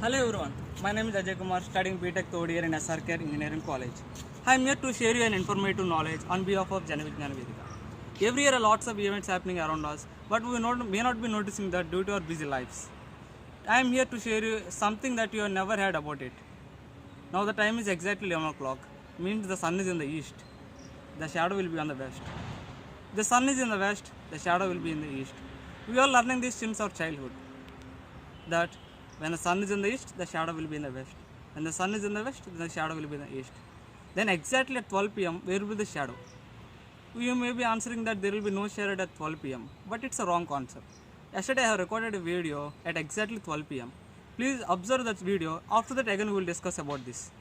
Hello everyone, my name is Ajay Kumar, studying BTech third year in SRK Engineering College. I am here to share you an informative knowledge on behalf of Janavijnana Vedika. Every year, lots of events happening around us, but we may not be noticing that due to our busy lives. I am here to share you something that you have never heard about it. Now the time is exactly 11 o'clock, means the sun is in the east, the shadow will be on the west. The sun is in the west, the shadow will be in the east. We are learning this since our childhood, that when the sun is in the east, the shadow will be in the west. When the sun is in the west, the shadow will be in the east. Then exactly at 12 pm, where will be the shadow? You may be answering that there will be no shadow at 12 pm, but it's a wrong concept. Yesterday I have recorded a video at exactly 12 pm. Please observe that video. After that again we will discuss about this.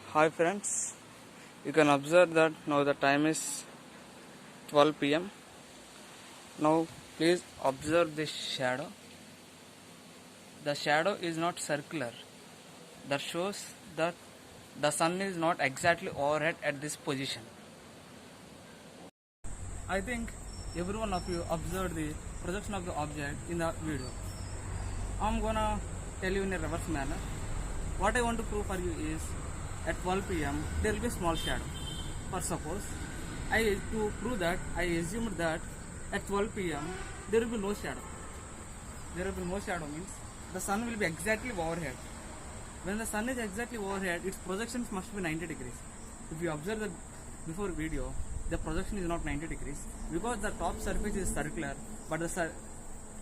Hi friends, you can observe that now the time is 12 pm. Now please observe this shadow. The shadow is not circular. That shows that the sun is not exactly overhead at this position. I think every one of you observed the projection of the object in the video. I'm gonna tell you in a reverse manner. What I want to prove for you is at 12 pm there will be a small shadow. For suppose, to prove that I assumed that at 12 pm there will be no shadow. There will be no shadow means the sun will be exactly overhead. When the sun is exactly overhead, its projections must be 90 degrees. If you observe the before video, the projection is not 90 degrees because the top surface is circular, but the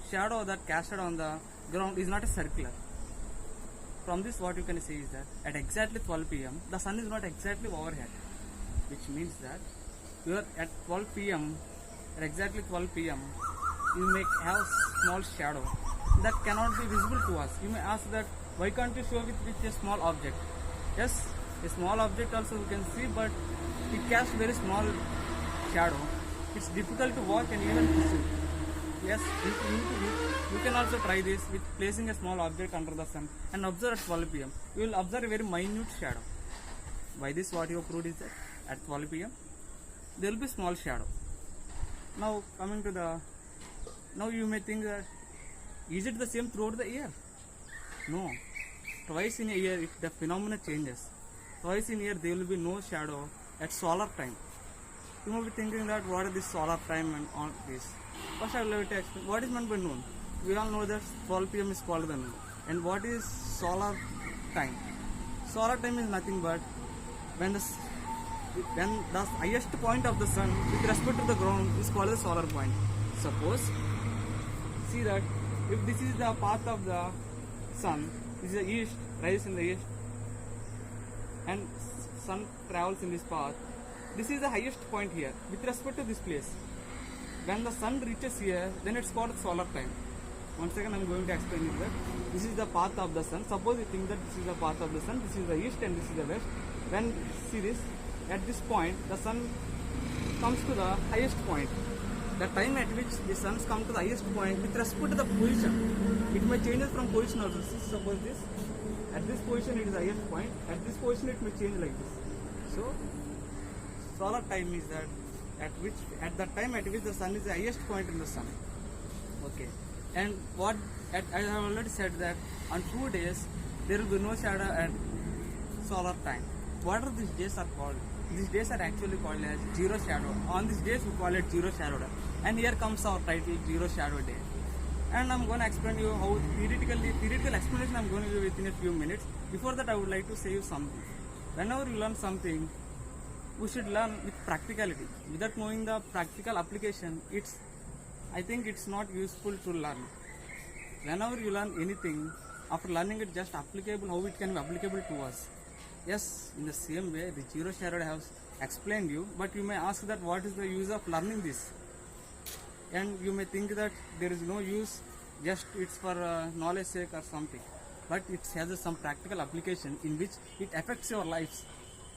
shadow that casted on the ground is not a circular. From this, what you can see is that at exactly 12 pm, the sun is not exactly overhead, which means that you are at 12 pm, at exactly 12 pm, you may have small shadow that cannot be visible to us. You may ask that why can't you show it with a small object? Yes, a small object also we can see, but it casts very small shadow. It's difficult to watch and even perceive. Yes, you can also try this with placing a small object under the sun and observe at 12 pm. You will observe a very minute shadow. By this, what you have proved is that at 12 pm there will be small shadow. Now coming to the, now you may think that is it the same throughout the year? No. Twice in a year the phenomena changes. Twice in a year there will be no shadow at solar time. You may be thinking that what is this solar time and all this. First I will have to explain what is meant by noon. We all know that 12 pm is called the noon. And what is solar time? Solar time is nothing but when the highest point of the sun with respect to the ground is called the solar point. Suppose, see that if this is the path of the sun, this is the east, rises in the east, and sun travels in this path. This is the highest point here with respect to this place. When the sun reaches here, then it's called solar time. Once again, I'm going to explain it that this is the path of the sun. Suppose you think that this is the path of the sun, this is the east and this is the west. When see this, at this point, the sun comes to the highest point. The time at which the suns come to the highest point with respect to the position, it may change from position also. Suppose this, at this position it is the highest point, at this position it may change like this. So, solar time is that at the time at which the sun is the highest point in the sun. Okay, and as I have already said that on 2 days there will be no shadow at solar time. What are these days are called? These days are actually called as zero shadow. On these days we call it zero shadow day. And here comes our title, zero shadow day. And I'm going to explain you how theoretical explanation I'm going to give within a few minutes. Before that I would like to say you something. Whenever you learn something, we should learn with practicality. Without knowing the practical application, I think it's not useful to learn. Whenever you learn anything, after learning it just applicable, how it can be applicable to us. Yes, in the same way, the zero shadow I have explained you, but you may ask that what is the use of learning this? And you may think that there is no use, just it's for knowledge sake or something. But it has some practical application in which it affects your lives.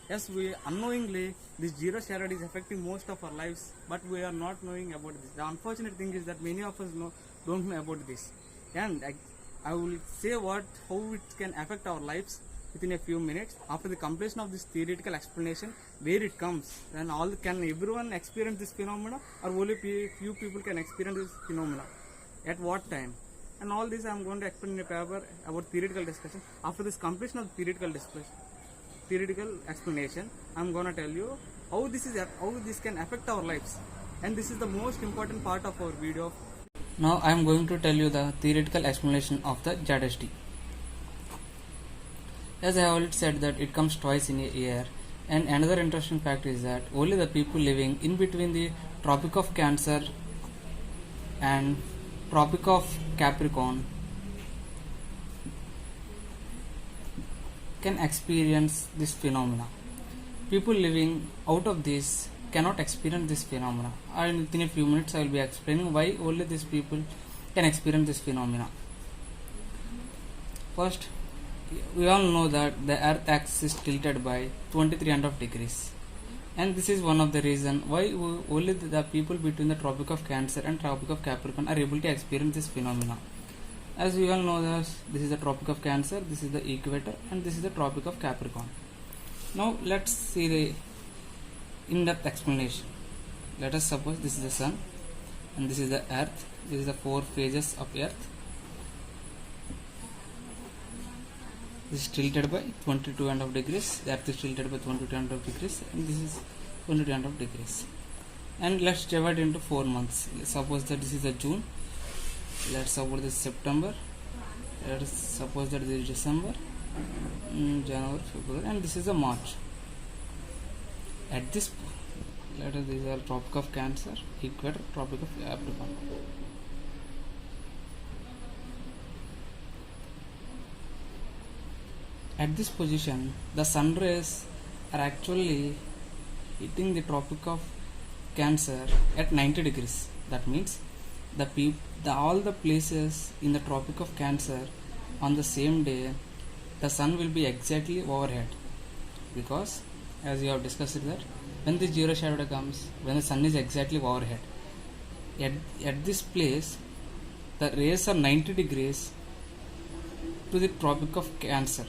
Yes, we unknowingly, this zero shadow is affecting most of our lives, but we are not knowing about this. The unfortunate thing is that many of us don't know about this. And I will say how it can affect our lives within a few minutes after the completion of this theoretical explanation, where it comes, and can everyone experience this phenomena, or only few people can experience this phenomena, at what time. and all this I am going to explain in a paper about theoretical discussion. After this completion of theoretical explanation, I am going to tell you how this can affect our lives, and this is the most important part of our video. Now I am going to tell you the theoretical explanation of the ZST. As I already said that it comes twice in a year, and another interesting fact is that only the people living in between the Tropic of Cancer and Tropic of Capricorn can experience this phenomena. People living out of this cannot experience this phenomena, and within a few minutes I will be explaining why only these people can experience this phenomena. First, we all know that the earth axis is tilted by 23.5 degrees, and this is one of the reasons why only the people between the Tropic of Cancer and Tropic of Capricorn are able to experience this phenomena. As we all know that this is the Tropic of Cancer, this is the equator, and this is the Tropic of Capricorn. Now let's see the in-depth explanation. Let us suppose this is the sun and this is the earth. This is the 4 phases of earth. This is tilted by 22.5 degrees. The earth is tilted by 22.5 degrees, and this is 22.5 degrees. And let's divide into 4 months. Let's suppose that this is the June. Let's suppose this is September. Let's suppose that this is December, January, February, and this is the March. At this, let us these are Tropic of Cancer, equator, Tropic of Capricorn. At this position, the sun rays are actually hitting the Tropic of Cancer at 90 degrees. That means all the places in the Tropic of Cancer on the same day, the sun will be exactly overhead, because as we have discussed that when the zero shadow comes, when the sun is exactly overhead, at this place the rays are 90 degrees to the Tropic of Cancer.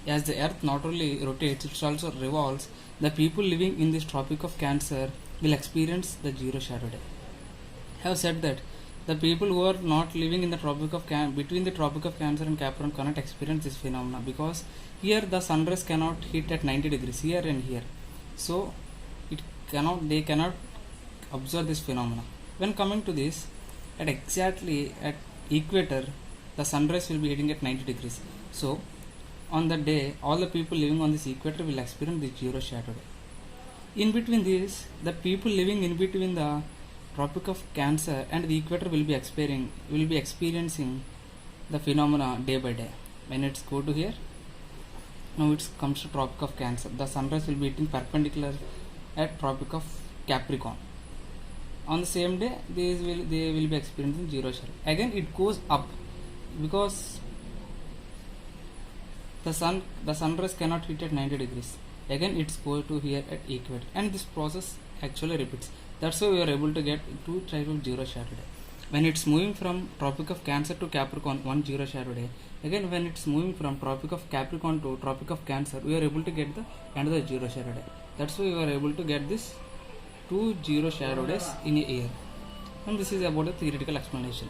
As the earth not only rotates, it also revolves. The people living in this Tropic of Cancer will experience the zero shadow day. I have said that the people who are not living in the Tropic of between the Tropic of Cancer and Capricorn cannot experience this phenomena, because here the sun rays cannot hit at 90 degrees here and here, so they cannot observe this phenomena. When coming to this, exactly at equator, the sun rays will be hitting at 90 degrees. So on the day, all the people living on this equator will experience the zero shadow day. In between this, the people living in between the Tropic of Cancer and the equator will be experiencing the phenomena day by day. When it's go to here, now it comes to Tropic of Cancer, the sunrise will be hitting perpendicular at Tropic of Capricorn. On the same day, they will be experiencing zero shadow. Again it goes up, because the sunrise cannot hit at 90 degrees. Again it's go to here at equator, and this process actually repeats. That's why we are able to get 2 types of zero shadow day. When it's moving from Tropic of Cancer to Capricorn, 1 zero shadow day. Again when it's moving from Tropic of Capricorn to Tropic of Cancer, we are able to get another zero shadow day. That's why we are able to get this 2 zero shadow days in a year. And this is about the theoretical explanation.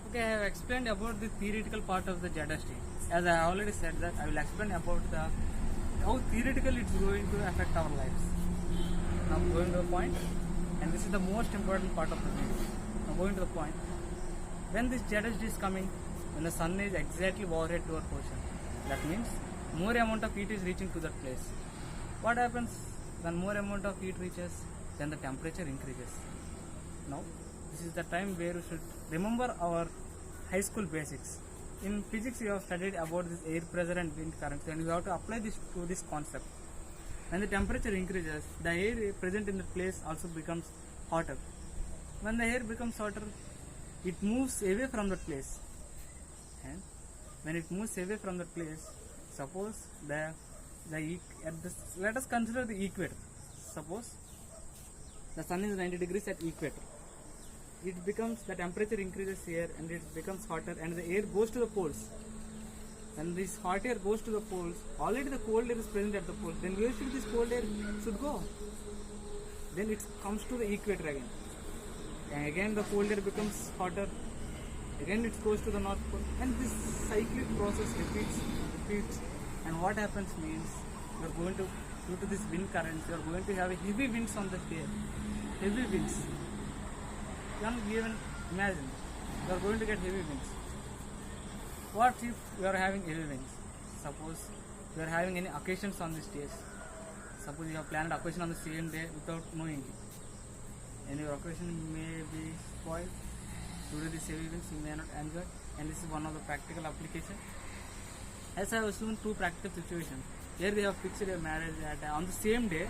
Okay, I have explained about the theoretical part of the ZST. As I already said that I will explain about how theoretically it's going to affect our lives. Now going to the point, and this is the most important part of the video. Now going to the point, when this ZST is coming, when the sun is exactly overhead to our position, that means more amount of heat is reaching to that place. What happens when more amount of heat reaches? Then the temperature increases. Now this is the time where we should remember our high school basics. In physics you have studied about this air pressure and wind currents, and you have to apply this to this concept. When the temperature increases, the air present in the place also becomes hotter. When the air becomes hotter, it moves away from that place, and when it moves away from that place, suppose let us consider the equator. Suppose the sun is 90 degrees at equator. The temperature increases here, and it becomes hotter, and the air goes to the poles. When this hot air goes to the poles, already the cold air is present at the poles. Then where should this cold air should go? Then it comes to the equator again. And again the cold air becomes hotter, again it goes to the North Pole, and this cyclic process repeats. And what happens means you are going to, due to this wind currents, you are going to have heavy winds on the day. Heavy winds. You can't even imagine. You are going to get heavy winds. What if you are having heavy winds? Suppose you are having any occasions on these days. Suppose you have planned occasion on the same day without knowing it, and your occasion may be spoiled due to these heavy winds. You may not enjoy, and this is one of the practical applications. As I was shown two practical situations. Here they have fixed a marriage on the same day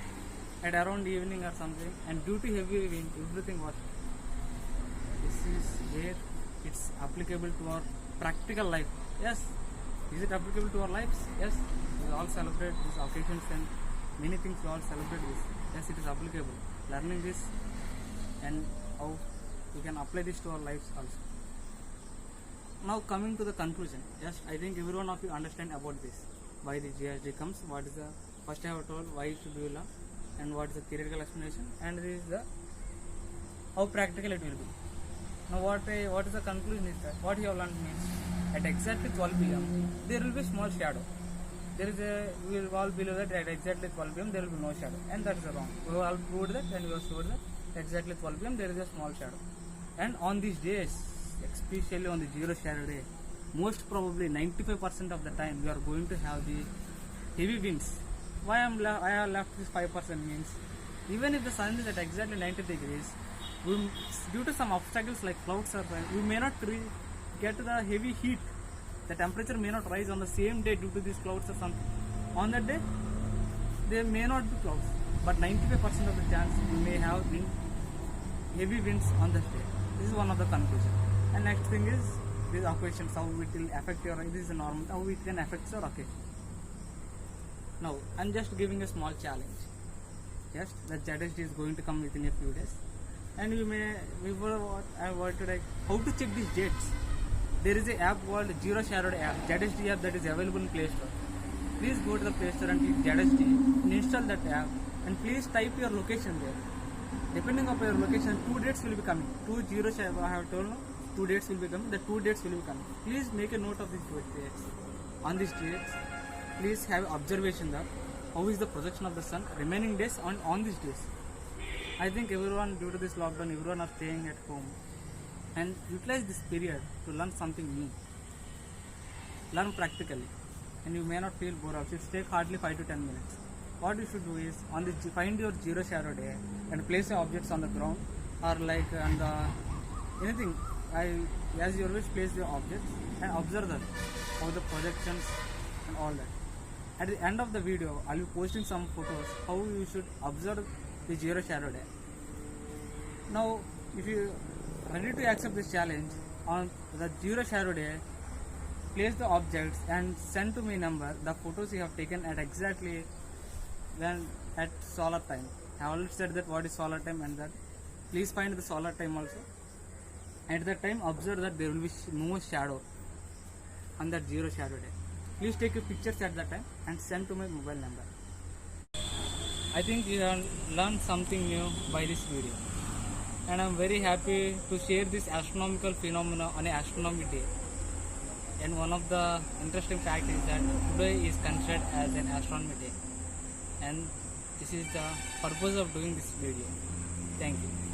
at around evening or something, and due to heavy wind, everything was. This is where it's applicable to our practical life. Yes. Is it applicable to our lives? Yes. We all celebrate these occasions and many things we all celebrate this. Yes, it is applicable. Learning this and how we can apply this to our lives also. Now coming to the conclusion. Yes, I think every one of you understand about this. Why the GSD comes, what is the, first I have told why it should be learned, and what is the theoretical explanation, and this is the how practical it will be. Now what is the conclusion is that what you have learned means at exactly 12 p.m. there will be small shadow. We will all believe that at exactly 12 p.m. there will be no shadow, and that is wrong. We have all proved that, and we have showed that exactly 12 p.m. there is a small shadow. And on these days, especially on the zero shadow day, most probably 95% of the time we are going to have the heavy winds. Why I have left this 5% means even if the sun is at exactly 90 degrees, due to some obstacles like clouds or we may not get the heavy heat. The temperature may not rise on the same day due to these clouds or something. On that day, there may not be clouds, but 95% of the chance you may have heavy winds on that day. This is one of the conclusions. And next thing is these occasions, how it will affect your, this is a normal, how it can affect your occasion. Now, I'm just giving a small challenge. Yes, the ZSD is going to come within a few days. And you may, before what I wanted, like, how to check these dates. There is an app called Zero Shadow app, ZSD app, that is available in Play Store. Please go to the Play Store and click ZSD and install that app, and please type your location there. Depending on your location, 2 dates will be coming. 2 0 I have told now, 2 dates will be coming. The 2 dates will be coming. Please make a note of these 2 dates. On these dates, please have observation that how is the projection of the sun remaining days on these days. I think everyone, due to this lockdown, everyone are staying at home, and utilize this period to learn something new. Learn practically, and you may not feel bored also. It takes hardly 5 to 10 minutes. What you should do is find your zero shadow day and place your objects on the ground, or like on the anything. As you always place your objects and observe that how the projections and all that. At the end of the video, I'll be posting some photos how you should observe the zero shadow day. Now, if you are ready to accept this challenge, on the zero shadow day, place the objects and send to my number the photos you have taken at exactly when at solar time. I already said that what is solar time, and that please find the solar time also. At that time, observe that there will be no shadow on that zero shadow day. Please take your pictures at that time and send to my mobile number. I think you have learned something new by this video, and I am very happy to share this astronomical phenomena on an astronomy day. And one of the interesting facts is that today is considered as an astronomy day, and this is the purpose of doing this video. Thank you.